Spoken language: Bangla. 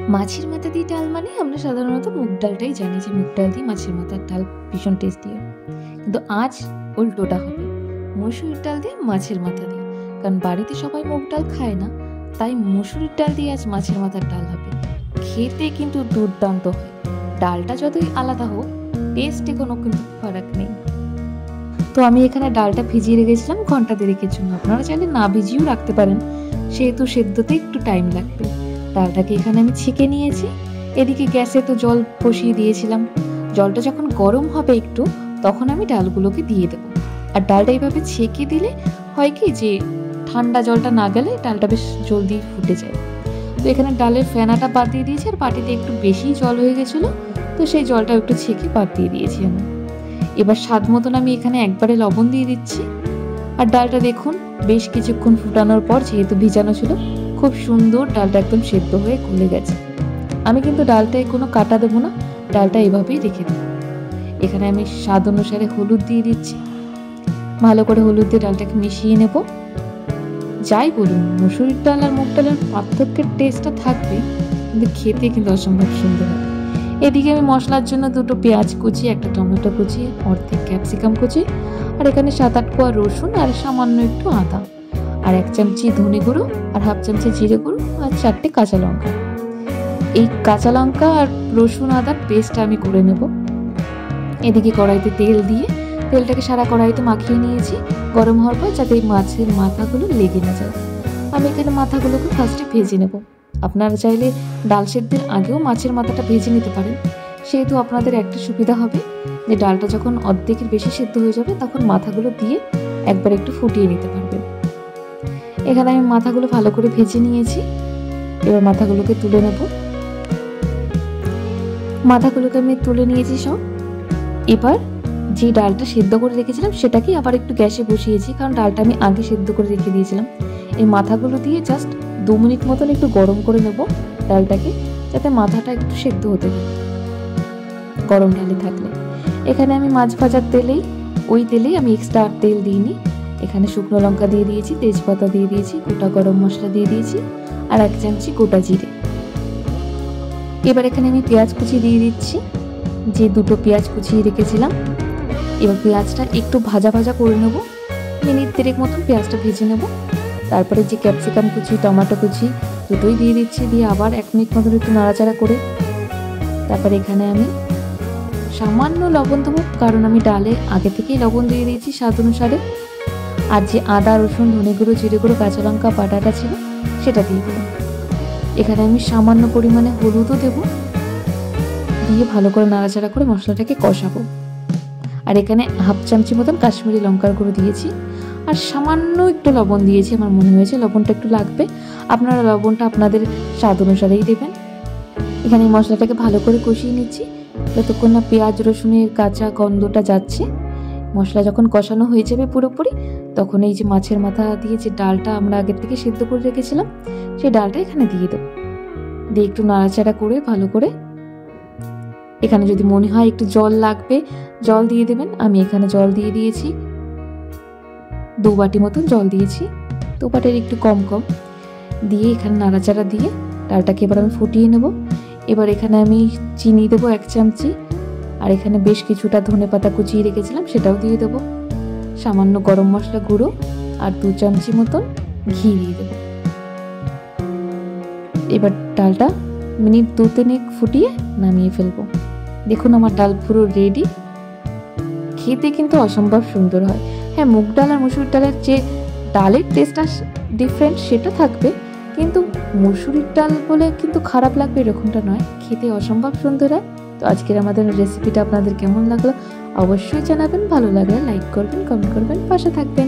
মাছের মাথা দিয়ে ডাল মানে আমরা সাধারণত মুগ ডালটাই জানি যে মুগ ডাল দিয়ে মাছের মাথার ডাল ভীষণ টেস্টি হয়, কিন্তু আজ উল্টোটা হবে, মসুরির ডাল দিয়ে মাছের মাথা দিয়ে। কারণ বাড়িতে সবাই মুগ ডাল খায় না, তাই মসুরির ডাল দিয়ে আজ মাছের মাথার ডাল হবে। খেতে কিন্তু দুর্দান্ত হয়, ডালটা যতই আলাদা হোক টেস্টে কোনো কিন্তু ফারাক নেই। তো আমি এখানে ডালটা ভিজিয়ে রেখেছিলাম ঘন্টা দেড়েকের জন্য, আপনারা চাইলে না ভিজিয়েও রাখতে পারেন, সেহেতু সেদ্ধতে একটু টাইম লাগবে। ডালটাকে এখানে আমি ছেঁকে নিয়েছি। এদিকে গ্যাসে তো জল বসিয়ে দিয়েছিলাম, জলটা যখন গরম হবে একটু তখন আমি ডালগুলোকে দিয়ে দেবো। আর ডালটা এইভাবে ছেঁকে দিলে হয় কি যে ঠান্ডা জলটা না গেলে ডালটা বেশ জলদি ফুটে যায়। তো এখানে ডালের ফেনাটা বাদ দিয়ে দিয়েছি, আর বাটিতে একটু বেশি জল হয়ে গেছিলো, তো সেই জলটা একটু ছেঁকে বাদ দিয়ে দিয়েছি আমি। এবার স্বাদ মতন আমি এখানে একবারে লবণ দিয়ে দিচ্ছি। আর ডালটা দেখুন বেশ কিছুক্ষণ ফুটানোর পর, যেহেতু ভিজানো ছিল, খুব সুন্দর ডালটা একদম সেদ্ধ হয়ে গলে গেছে। আমি কিন্তু ডালটায় কোনো কাটা দেবো না, ডালটা এভাবেই রেখে দেবো। এখানে আমি স্বাদ অনুসারে হলুদ দিয়ে দিচ্ছি, ভালো করে হলুদ দিয়ে ডালটাকে মিশিয়ে নেব। যাই বলুন, মুসুরির ডাল আর মুগ ডালের পার্থক্যের টেস্টটা থাকবে, কিন্তু খেতে কিন্তু অসম্ভব সুন্দর হবে। এদিকে আমি মশলার জন্য দুটো পেঁয়াজ কুচি, একটা টমেটো কুচি, অর্ধেক ক্যাপসিকাম কুচি, আর এখানে 7-8 কোয়া রসুন, আর সামান্য একটু আদা, আর 1 চামচি ধনে গুঁড়ো, আর 1/2 চামচি জিরে গুঁড়ো, আর 4টে কাঁচা লঙ্কা। এই কাঁচা লঙ্কা আর রসুন আদার পেস্টটা আমি করে নেব। এদিকে কড়াইতে তেল দিয়ে তেলটাকে সারা কড়াইতে মাখিয়ে নিয়েছি গরম হওয়ার পর, যাতে এই মাছের মাথাগুলো লেগে না যায়। আমি এখানে মাথাগুলোকে ফার্স্টে ভেজে নেব। আপনারা চাইলে ডাল সেদ্ধের আগেও মাছের মাথাটা ভেজে নিতে পারেন, সেহেতু আপনাদের একটা সুবিধা হবে যে ডালটা যখন অর্ধেকের বেশি সেদ্ধ হয়ে যাবে তখন মাথাগুলো দিয়ে একবার একটু ফুটিয়ে নিতে পারবেন। এখানে আমি মাথাগুলো ভালো করে ভেজে নিয়েছি, এবার মাথাগুলোকে তুলে নেব। মাথাগুলোকে আমি তুলে নিয়েছি সব। এবার যে ডালটা সেদ্ধ করে রেখেছিলাম সেটাকে আবার একটু গ্যাসে বসিয়েছি, কারণ ডালটা আমি আগে সেদ্ধ করে রেখে দিয়েছিলাম। এই মাথাগুলো দিয়ে জাস্ট 2 মিনিট মতন একটু গরম করে নেব ডালটাকে, যাতে মাথাটা একটু সেদ্ধ হতে থাকে গরম ডালে থাকলে। এখানে আমি মাছ ভাজার ওই তেলেই আমি এক্সট্রা আর তেল দিইনি। এখানে শুকনো লঙ্কা দিয়ে দিয়েছি, তেজপাতা দিয়ে দিয়েছি, গোটা গরম মশলা দিয়ে দিয়েছি, আর 1 চামচি গোটা জিরে। এবার এখানে আমি পেঁয়াজ কুচি দিয়ে দিচ্ছি, যে 2টো পেঁয়াজ কুচিয়ে রেখেছিলাম। এবার পেঁয়াজটা একটু ভাজা ভাজা করে নেব, মিনিট 3 মতন পেঁয়াজটা ভেজে নেব। তারপরে যে ক্যাপসিকাম কুচি, টমেটো কুচি দুটোই দিয়ে দিচ্ছি, দিয়ে আবার 1 মিনিট মতন একটু নাড়াচাড়া করে তারপরে এখানে আমি সামান্য লবণ দেবো, কারণ আমি ডালে আগে থেকেই লবণ দিয়ে দিয়েছি স্বাদ অনুসারে। আর যে আদা, রসুন, ধনে গুঁড়ো, জিরে গুঁড়ো, কাঁচা লঙ্কা বাটাটা ছিল সেটা দিয়ে দিলাম। এখানে আমি সামান্য পরিমাণে হলুদও দেবো, দিয়ে ভালো করে নাড়াচাড়া করে মশলাটাকে কষাবো। আর এখানে 1/2 চামচি মতন কাশ্মীরি লঙ্কার গুঁড়ো দিয়েছি, আর সামান্য একটু লবণ দিয়েছি, আমার মনে হয়েছে লবণটা একটু লাগবে। আপনারা লবণটা আপনাদের স্বাদ অনুসারেই দেবেন। এখানে এই মশলাটাকে ভালো করে কষিয়ে নিচ্ছি যতক্ষণ না পেঁয়াজ রসুনের কাঁচা গন্ধটা যাচ্ছে। মশলা যখন কষানো হয়ে যাবে পুরোপুরি, তখন এই যে মাছের মাথা দিয়ে যে ডালটা আমরা আগের থেকে সিদ্ধ করে রেখেছিলাম সেই ডালটা এখানে দিয়ে দেবো। দিয়ে একটু নাড়াচাড়া করে ভালো করে, এখানে যদি মনে হয় একটু জল লাগবে জল দিয়ে দেবেন। আমি এখানে জল দিয়ে দিয়েছি, 2 বাটি মতন জল দিয়েছি, 2 বাটির একটু কম দিয়ে এখানে নাড়াচাড়া দিয়ে ডালটাকে এবার আমি ফুটিয়ে নেব। এবার এখানে আমি চিনি দেবো 1 চামচি, আর এখানে বেশ কিছুটা ধনেপাতা কুচিয়ে রেখেছিলাম সেটাও দিয়ে দেবো। সামান্য গরম মশলা গুঁড়ো আর 2 চামচি মতন ঘি দিয়ে দেবো। এবার ডালটা মিনিট 2-3 ফুটিয়ে নামিয়ে ফেলবো। দেখুন আমার ডাল পুরো রেডি। খেতে কিন্তু অসম্ভব সুন্দর হয়। হ্যাঁ, মুগ ডাল আর মসুরির ডালের যে ডালের টেস্টটা ডিফারেন্ট সেটা থাকবে, কিন্তু মসুরির ডাল বলে কিন্তু খারাপ লাগবে এরকমটা নয়, খেতে অসম্ভব সুন্দর হয়। তো আজকের আমাদের রেসিপিটা আপনাদের কেমন লাগলো অবশ্যই জানাবেন। ভালো লাগলে লাইক করবেন, কমেন্ট করবেন, পাশে থাকবেন।